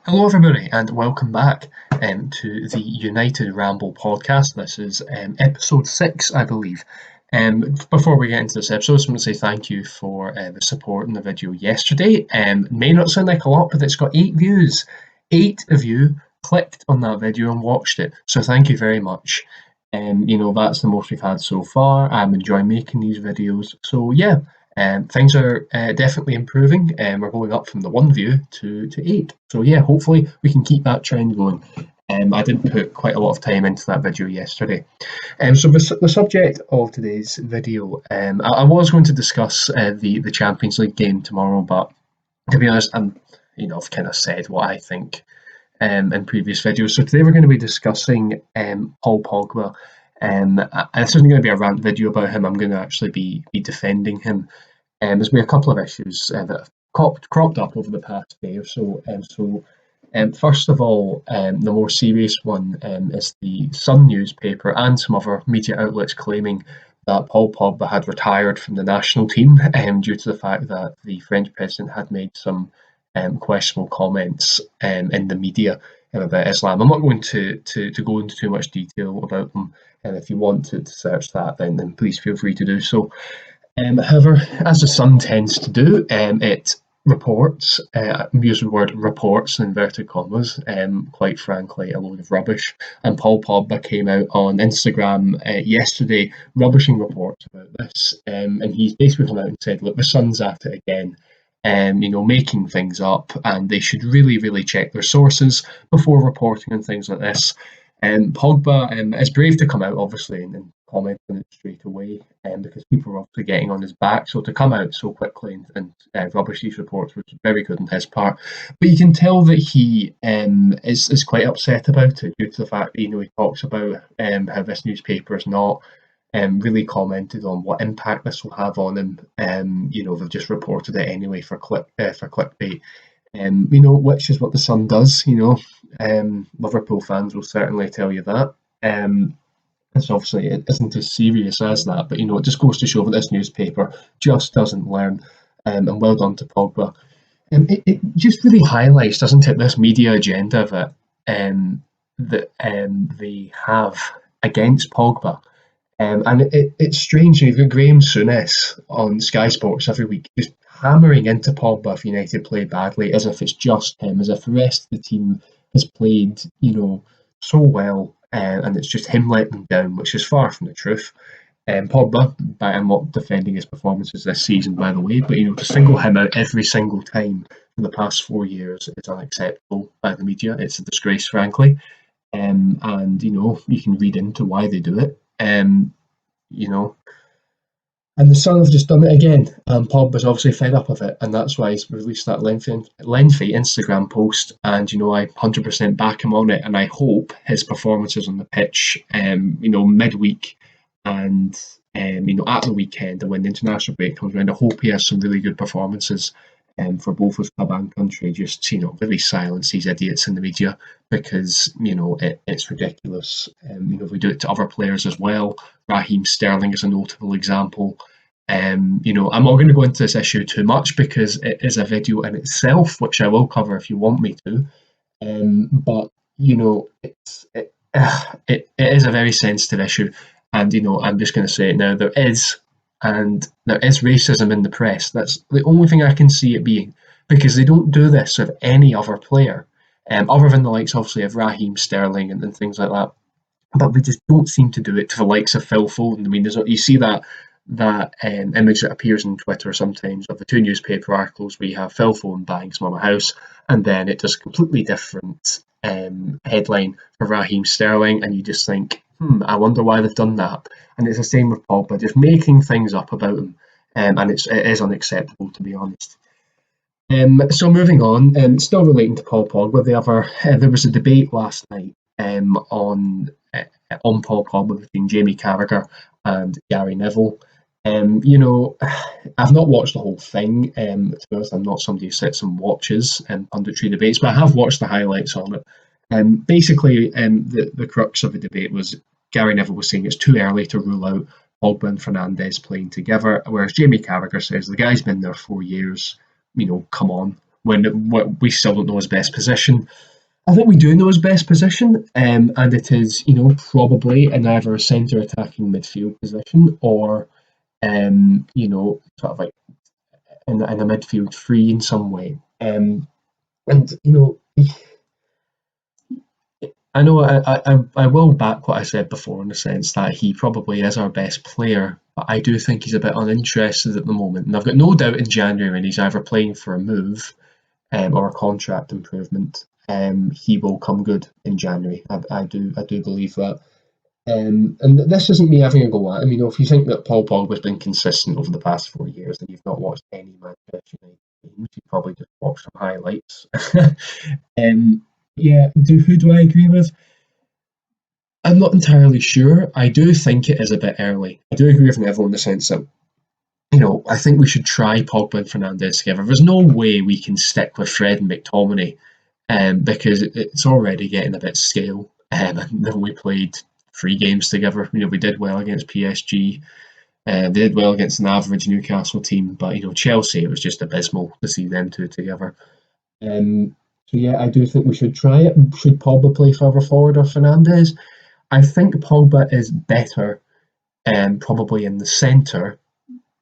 Hello, everybody, and welcome back to the United Ramble podcast. This is episode 6, I believe. Before we get into this episode, I just want to say thank you for the support in the video yesterday. It may not sound like a lot, but it's got 8 views. 8 of you clicked on that video and watched it, so thank you very much. That's the most we've had so far. I'm enjoying making these videos, so yeah. Things are definitely improving. We're going up from the 1 view to 8. So yeah, hopefully we can keep that trend going. I did put quite a lot of time into that video yesterday. So the subject of today's video, I was going to discuss the Champions League game tomorrow, but to be honest, I've kind of said what I think in previous videos. So today we're going to be discussing Paul Pogba. This isn't going to be a rant video about him. I'm going to actually be defending him. There's been a couple of issues that have cropped up over the past day or so. First of all, the more serious one is the Sun newspaper and some other media outlets claiming that Paul Pogba had retired from the national team due to the fact that the French president had made some questionable comments in the media about Islam. I'm not going to go into too much detail about them, and if you want to search that, then please feel free to do so. However, as the Sun tends to do, it reports, use the word reports in inverted commas, quite frankly, a load of rubbish. And Paul Pogba came out on Instagram yesterday rubbishing reports about this. And he's basically come out and said, look, the Sun's at it again. Making things up, and they should really, really check their sources before reporting on things like this. Pogba is brave to come out, obviously, and comment on it straight away, because people are obviously getting on his back. So to come out so quickly and rubbish these reports was very good on his part. But you can tell that he is quite upset about it due to the fact that he talks about how this newspaper is not really commented on what impact this will have on him. They've just reported it anyway for clickbait. Which is what the Sun does. Liverpool fans will certainly tell you that. It's obviously it isn't as serious as that, but it just goes to show that this newspaper just doesn't learn. And well done to Pogba. It just really highlights, doesn't it, this media agenda that they have against Pogba. And it's strange. You've got Graham Souness on Sky Sports every week, just hammering into Pogba if United play badly, as if it's just him, as if the rest of the team has played, so well, and it's just him letting them down, which is far from the truth. Pogba, I'm not defending his performances this season, by the way, but to single him out every single time for the past 4 years is unacceptable by the media. It's a disgrace, frankly, and you can read into why they do it. You know, and the Sun have just done it again. And Pogba's obviously fed up of it, and that's why he's released that lengthy Instagram post. And I 100% back him on it, and I hope his performances on the pitch, midweek and at the weekend, and when the international break comes around, I hope he has some really good performances. For both his club and country, just really silence these idiots in the media, because it's ridiculous. If we do it to other players as well, Raheem Sterling is a notable example. I'm not going to go into this issue too much because it is a video in itself, which I will cover if you want me to. But it is a very sensitive issue, and I'm just going to say it now. There is racism in the press. That's the only thing I can see it being, because they don't do this with any other player, other than the likes, obviously, of Raheem Sterling and things like that. But they just don't seem to do it to the likes of Phil Foden. I mean, you see that image that appears on Twitter sometimes of the two newspaper articles where you have Phil Foden buying some on a house, and then it does a completely different headline for Raheem Sterling, and you just think, I wonder why they've done that. And it's the same with Pogba, just making things up about him, and it is unacceptable, to be honest. So moving on, still relating to Paul Pogba, there was a debate last night on Paul Pogba between Jamie Carragher and Gary Neville. I've not watched the whole thing. To be honest, I'm not somebody who sits and watches punditry debates, but I have watched the highlights on it. Basically, the crux of the debate was Gary Neville was saying it's too early to rule out Pogba and Fernandes playing together, whereas Jamie Carragher says the guy's been there 4 years. Come on, we still don't know his best position. I think we do know his best position, and it is, probably in either a centre attacking midfield position or, sort of like in a midfield three in some way. And I know I will back what I said before in the sense that he probably is our best player, but I do think he's a bit uninterested at the moment. And I've got no doubt in January when he's either playing for a move or a contract improvement, he will come good in January. I do believe that. And this isn't me having a go at him. If you think that Paul Pogba's been consistent over the past 4 years and you've not watched any Manchester United games, you probably just watched some highlights. um, yeah, who do I agree with? I'm not entirely sure. I do think it is a bit early. I do agree with Neville in the sense that, I think we should try Pogba and Fernandes together. There's no way we can stick with Fred and McTominay, because it's already getting a bit stale. And then we played 3 games together. We did well against PSG. They did well against an average Newcastle team, but Chelsea, it was just abysmal to see them two together. So yeah, I do think we should try it. Should Pogba play further forward or Fernandes? I think Pogba is better, probably in the centre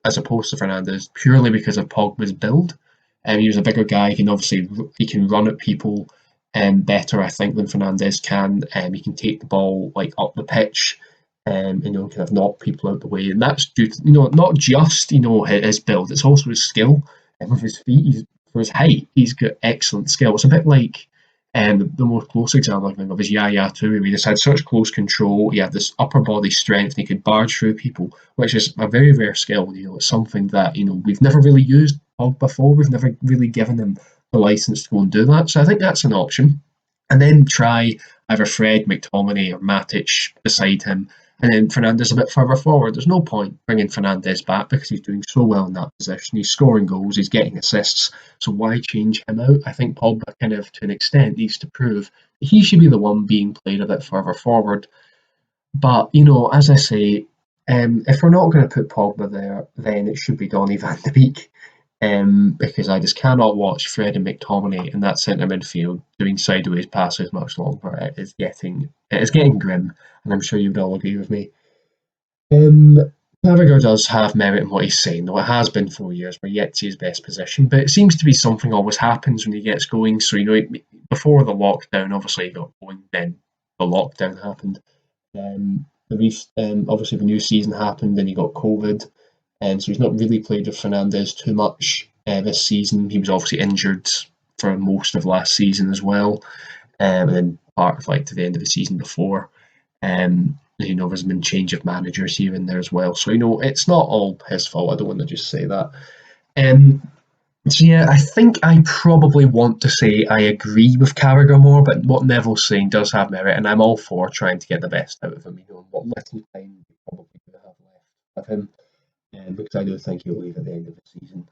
as opposed to Fernandes, purely because of Pogba's build. He was a bigger guy. He can run at people better, I think, than Fernandes can. He can take the ball like up the pitch, and kind of knock people out the way. And that's due to not just his build; it's also his skill. And with his feet, for his height, he's got excellent skill. It's a bit like the most close example I think of is Yaya Toure. He just had such close control. He had this upper body strength. And he could barge through people, which is a very rare skill. It's something that we've never really used before. We've never really given him the license to go and do that. So I think that's an option. And then try either Fred, McTominay, or Matic beside him, and then Fernandes a bit further forward. There's no point bringing Fernandes back because he's doing so well in that position. He's scoring goals, he's getting assists. So why change him out? I think Pogba kind of, to an extent, needs to prove he should be the one being played a bit further forward. But, as I say, if we're not going to put Pogba there, then it should be Donny van de Beek. Because I just cannot watch Fred and McTominay in that centre midfield doing sideways passes much longer. It is getting grim, and I'm sure you would all agree with me. Um, Carragher does have merit in what he's saying, though it has been 4 years. We're yet to see his best position, but it seems to be something always happens when he gets going. So before the lockdown, obviously he got going, then the lockdown happened. Obviously the new season happened, and he got COVID, and so he's not really played with Fernandes too much this season. He was obviously injured for most of last season as well, and then part of to the end of the season before. There's been change of managers here and there as well, so it's not all his fault. I don't want to just say that. So yeah, I think I probably want to say I agree with Carragher more, but what Neville's saying does have merit, and I'm all for trying to get the best out of him. What little time we probably do have left of him, because I do think he'll leave at the end of the season.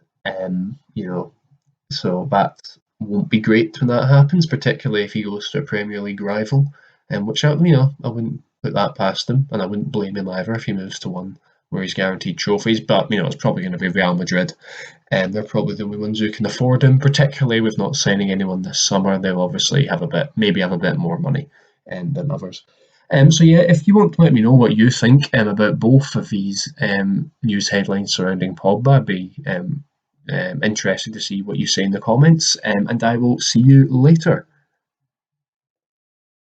So that won't be great when that happens, particularly if he goes to a Premier League rival, which I wouldn't put that past him, and I wouldn't blame him either if he moves to one where he's guaranteed trophies. But it's probably going to be Real Madrid, and they're probably the only ones who can afford him. Particularly with not signing anyone this summer, they'll obviously maybe have a bit more money than others. So yeah, if you want to let me know what you think about both of these news headlines surrounding Pogba, I'd be interested to see what you say in the comments, and I will see you later.